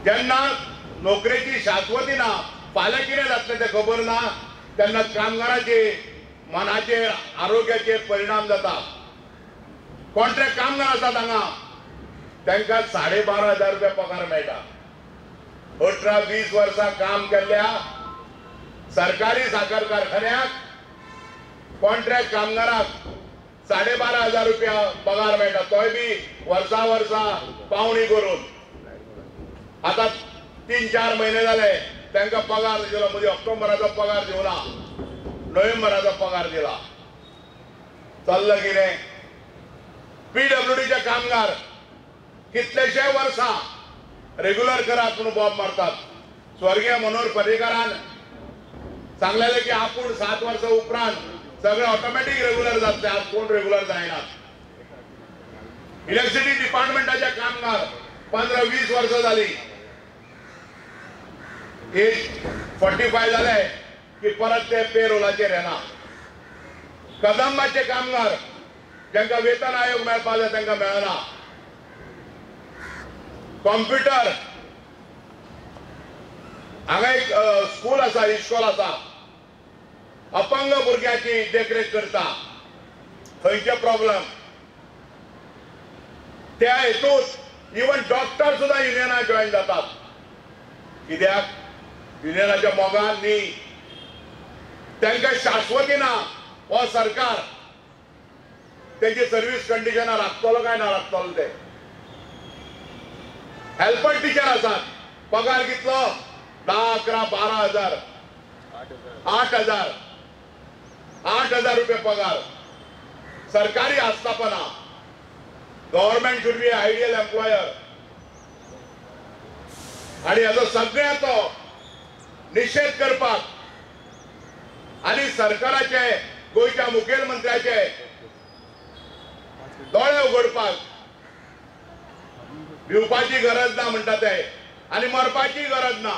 ज्यांना नोकरीची शाश्वती ना, फाल्यां कितें जातलें तें खबर ना, त्यांना कामगाराचे मनाचे आरोग्याचे परिणाम जाता. कॉन्ट्रॅक्ट कामगार आसात हांगा, तांकां 12,500 रुपया पगार मेळटा. 18-20 वर्सां काम केल्ल्या सरकारी साखर कारखान्याक कॉन्ट्रॅक्ट कामगाराक 12,500 रुपया पगार मेळटा, तोय बी वर्सा पावणी करून. आता 3-4 महिने जाले तांकां पगार दिलो. म्हणजे ऑक्टोबराचो पगार दिवना, नोव्हेंबराचो पगार दिला. चल्लं कितें? PWDचे कामगार कितलेशे वर्सां रेग्युलर करात म्हणून बॉब मारतात. स्वर्गीय मनोहर पर्रीकारान सांगलेलें की आपूण 7 वर्सां उपरांत सगळे ऑटोमॅटिक रेग्युलर जातले. आज कोण रेग्युलर जायनात. इलेक्ट्रिसिटी डिपार्टमेंटाचे कामगार 15-20 वर्सां जाली, एज 45 जाले की परत ते पेरोलाचेर येना. कदंबाचे कामगार ज्यांका वेतन आयोग मेळपा जाय तांकां मेळना. कॉम्प्युटर हांगा एक स्कूल आसा, इस्कॉल आसा, अपंग भुरग्याची देखरेख करता. थंयचे प्रॉब्लेम त्या हेतूंत इवन डॉक्टर सुद्धा युनियनाक जॉईन जातात. कित्याक? युनियनाच्या मोगान न्ही, तांकां शाश्वती ना. हो सरकार तेंची सर्व्हिस कंडिशनां राखतलो काय ना राखतलो ते. हेल्पर टीचर आसात, पगार कितलो? 10, 11, 12,000, 8,000, 8,000 रुपये पगार. सरकारी आस्थापना. Government should be ideal employer. आणि हाचो सगळ्याचो निषेध करपाक आणि सरकाराचे, गोयच्या मुखेलमंत्र्याचे दोळे उगडपाक भिवपाची गरज ना म्हणटा ते, आणि मरपाची गरज ना.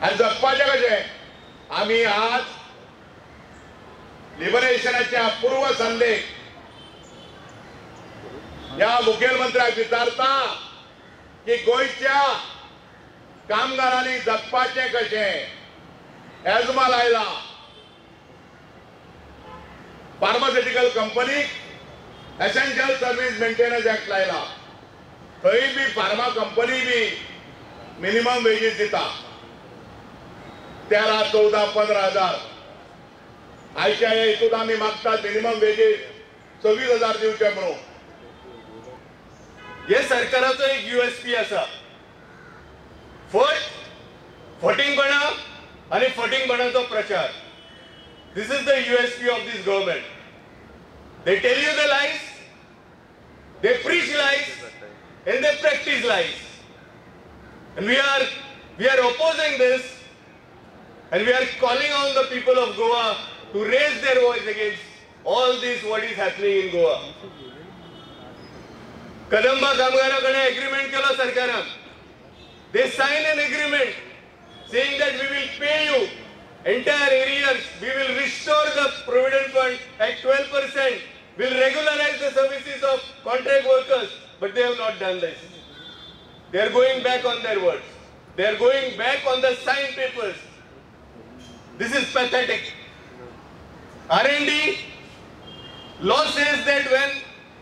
आणि जगपाचे कशें? आमी आज लिबरेशनाच्या पूर्व संदेश या मुखेलमंत्र्याक विचारता की गोयच्या कामगारांनी जगपाचे कशें? एजमा लायला. फार्मास्युटिकल कंपनीक एसेन्शियल सर्व्हिस मेंटेनन्स ऍक्ट लायला. थंय बी फार्मा कंपनी बी मिनिमम वेजीस दिता 13, 14, 15,000. आयच्या हेतूंत आमी मागतात मिनिमम वेजीस 26,000 दिवचे म्हणून. हे सरकाराचो एक USP आसा. फटींगपणा आणि फटींगपणाचो प्रचार. This is the USP of this government. They tell you the lies, they preach lies, and they practice lies. And we are opposing this, and we are calling on the people of Goa to raise their voice against all this what is happening in Goa. Kadamba कामगाराकडे agreement केलो सरकारान. They sign an agreement saying that we will pay you entire arrears, we will restore the provident fund at 12%, will regularize the services of contract workers, but they have not done this. They are going back on their words. They are going back on the signed papers. This is pathetic. R&D law says that when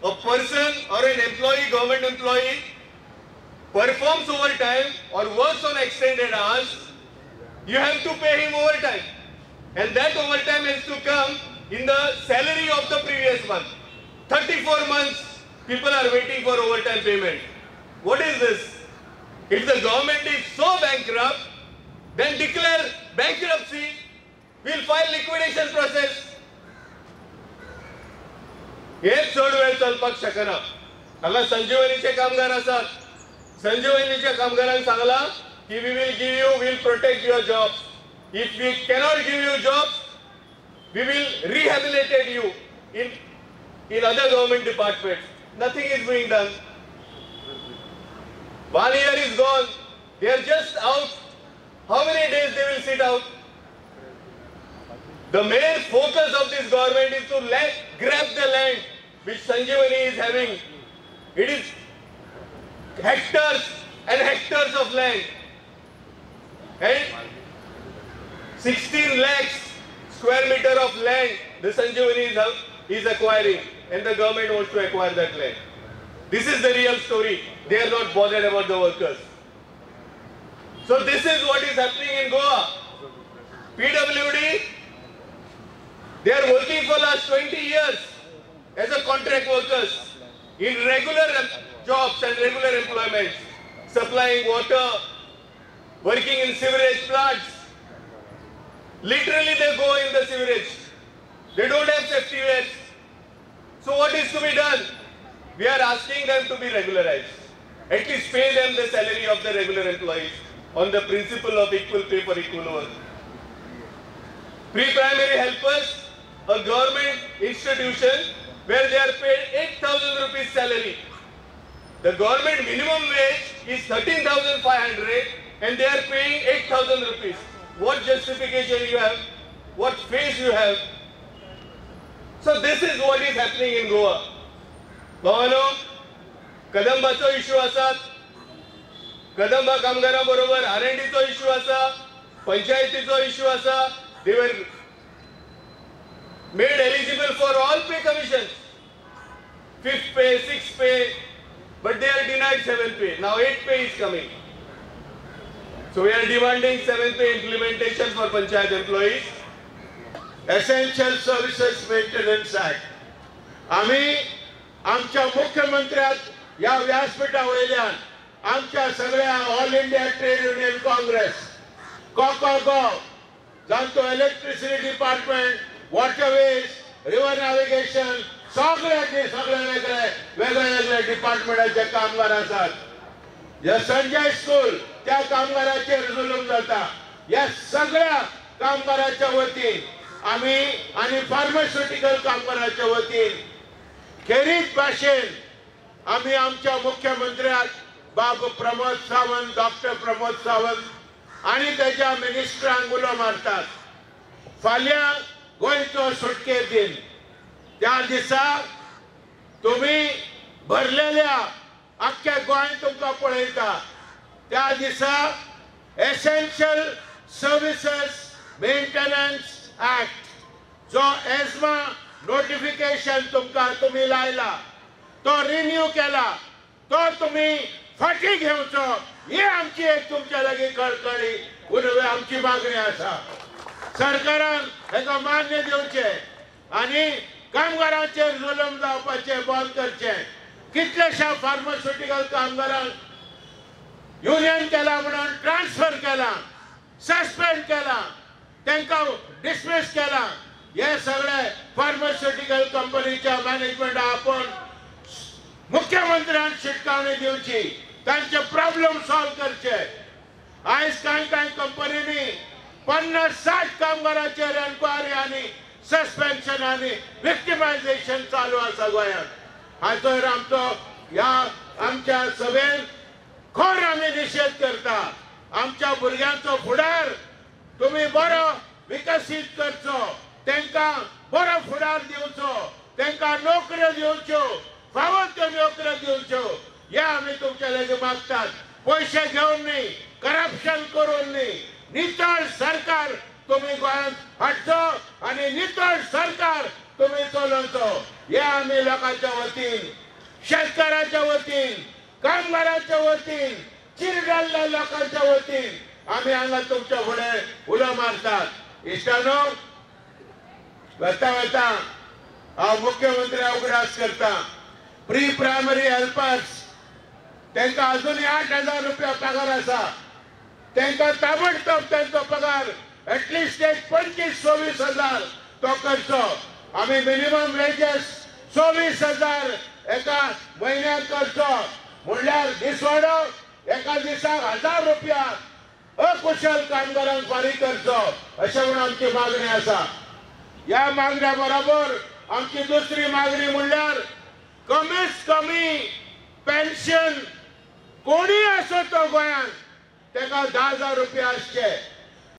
a person or an employee, government employee, performs overtime or works on extended hours, you have to pay him overtime, and that overtime has to come in the salary of the previous month. 34 months people are waiting for overtime payment. What is this? If the government is so bankrupt, then declare bankruptcy. We'll file liquidation process. एक चड वेळ चलपाक शकना. हांगा संजीवनीचे कामगार आसात. संजीवनीच्या कामगारांक सांगला की we will give you, we will protect your jobs. If we cannot give you jobs, we will rehabilitate you in other government departments. Nothing is being done. 1 year is gone. They are just out. How many days they will sit out? The main focus of this government is to grab the land which Sanjeevani is having. It is hectares and hectares of land. And 16 lakhs square meter of land the Sanjeevani is acquiring, and the government wants to acquire that land. This is the real story. They are not bothered about the workers. So this is what is happening in Goa. PWD, they are working for last 20 years as a contract workers in regular jobs and regular employments, supplying water, working in sewerage plants. Literally they go in the sewerage. They don't have safety vests. So what is to be done? We are asking them to be regularized. At least pay them the salary of the regular employees on the principle of equal pay for equal work. Pre-primary helpers, a government institution where they are paid 8,000 rupees salary. The government minimum wage is 13,500 and they are paying 8,000 rupees. What justification you have? What face you have? So this is what is happening in Goa. भावानो, कदंबाचो issue आसा, कदंबा कामगारांबरोबर R&Dचो issue आसा, पंचायतीचो issue आसा. They were made eligible for all pay commissions, 5th pay, 6th pay, but they are denied 7th pay. Now 8th pay is coming. So we are demanding 7th pay implementation for panchayat employees. Essential Services Maintenance Act. आम्ही आमच्या मुख्यमंत्र्याक या व्यासपीठावयल्यान आमच्या सगळ्या all India trade union congress गो जांचो electricity department, waterways, river navigation सगळे वेगळे डिपार्टमेंटाचे कामगार आसात. या संजय स्कूल त्या कामगाराचेर जुलूम जाता. या सगळ्या कामगाराच्या वतीन आम्ही आणि फार्मास्युटिकल कामगाराच्या वतीन खेरीत भाशेन आम्ही आमच्या मुख्यमंत्र्याक बाब प्रमोद सावंत, डॉक्टर प्रमोद सावंत आणि त्याच्या मिनिस्टरांक उलो मारतात. फाल्यां गोंयचो सुटके दिन, त्या दिसा तुम्ही भरलेल्या अख्ख्या गोंय तुमकां पळयता. त्या दिसा एसेन्शियल सर्विसेस मेंटेनन्स ऍक्ट जो एस्मा नोटिफिकेशन तुम्ही लायला, तो रिन्यू केला, तो तुम्ही फाटी घेवचो, ही आमची एक तुमच्या लागीं कळकळी उणवे आमची मागणी आसा. सरकारान हेका मान्य दिवचे आणि कामगारांचेर जुलम जावपाचे बंद करचे. कितलेशा फार्मास्युटिकल कामगारांक युनियन केला म्हणून ट्रान्सफर केला, सस्पेंड केला, त्यांना डिसमिस केला. हे सगळे फार्मास्युटिकल कंपनीच्या मॅनेजमेंट आपण मुख्यमंत्र्यांक शिटकावणी दिवची, त्यांचे प्रॉब्लेम सॉल्व करचे. आयज कांय कंपनीनी 50-60 कामगारांचेर एन्क्वायरी आणि सस्पेन्शन आणि विक्टिमायझेशन चालू आसा गोंयांत. हाचोर आमच्या सभेन खोर आम्ही निषेध करता. आमच्या भुरग्यांचो फुडार तुम्ही बरो विकसीत करचो, त्यांना बरो फुडार दिवचो, त्यांना नोकऱ्यो दिवच्यो, फावो त्यो नोकऱ्यो दिवच्यो, हे आम्ही तुमच्या लागीं मागतात. पैसे घेऊन न्ही, करप्शन करून न्ही, नितळ सरकार तुम्ही गोंयांत हाडचो आणि नितळ सरकार तुम्ही चलोवचो. हे आम्ही लोकांच्या वतीन, शेतकाराच्या वतीन, कामगारांच्या वतीन, चिरडल्ल्या लोकांच्या वतीन आम्ही हांगा तुमच्या फुडें उलो मारतात. इश्टानो, वता हांव मुख्यमंत्र्या उगडास करता. प्री प्रायमरी हेल्पर्स तांकां अजूनही 8,000 रुपया पगार आसा. तांकां ताबडतोब तांचो पगार एटलिस्ट 25-26 हजार तो करचो. आम्ही मिनिमम वेजेस 24,000 एका म्हयन्याक करचो. म्हणल्यार दिसवाडो एका दिसाक 1,000 रुपया अकुशल कामगारांक फारीक करचो, अशें म्हणून आमची मागणी आसा. या मागण्या बरोबर आमची दुसरी मागणी म्हणल्यार कमीत कमी पेन्शन कोणी असो तो गोंयांत ताका 10,000 रुपया आसचे.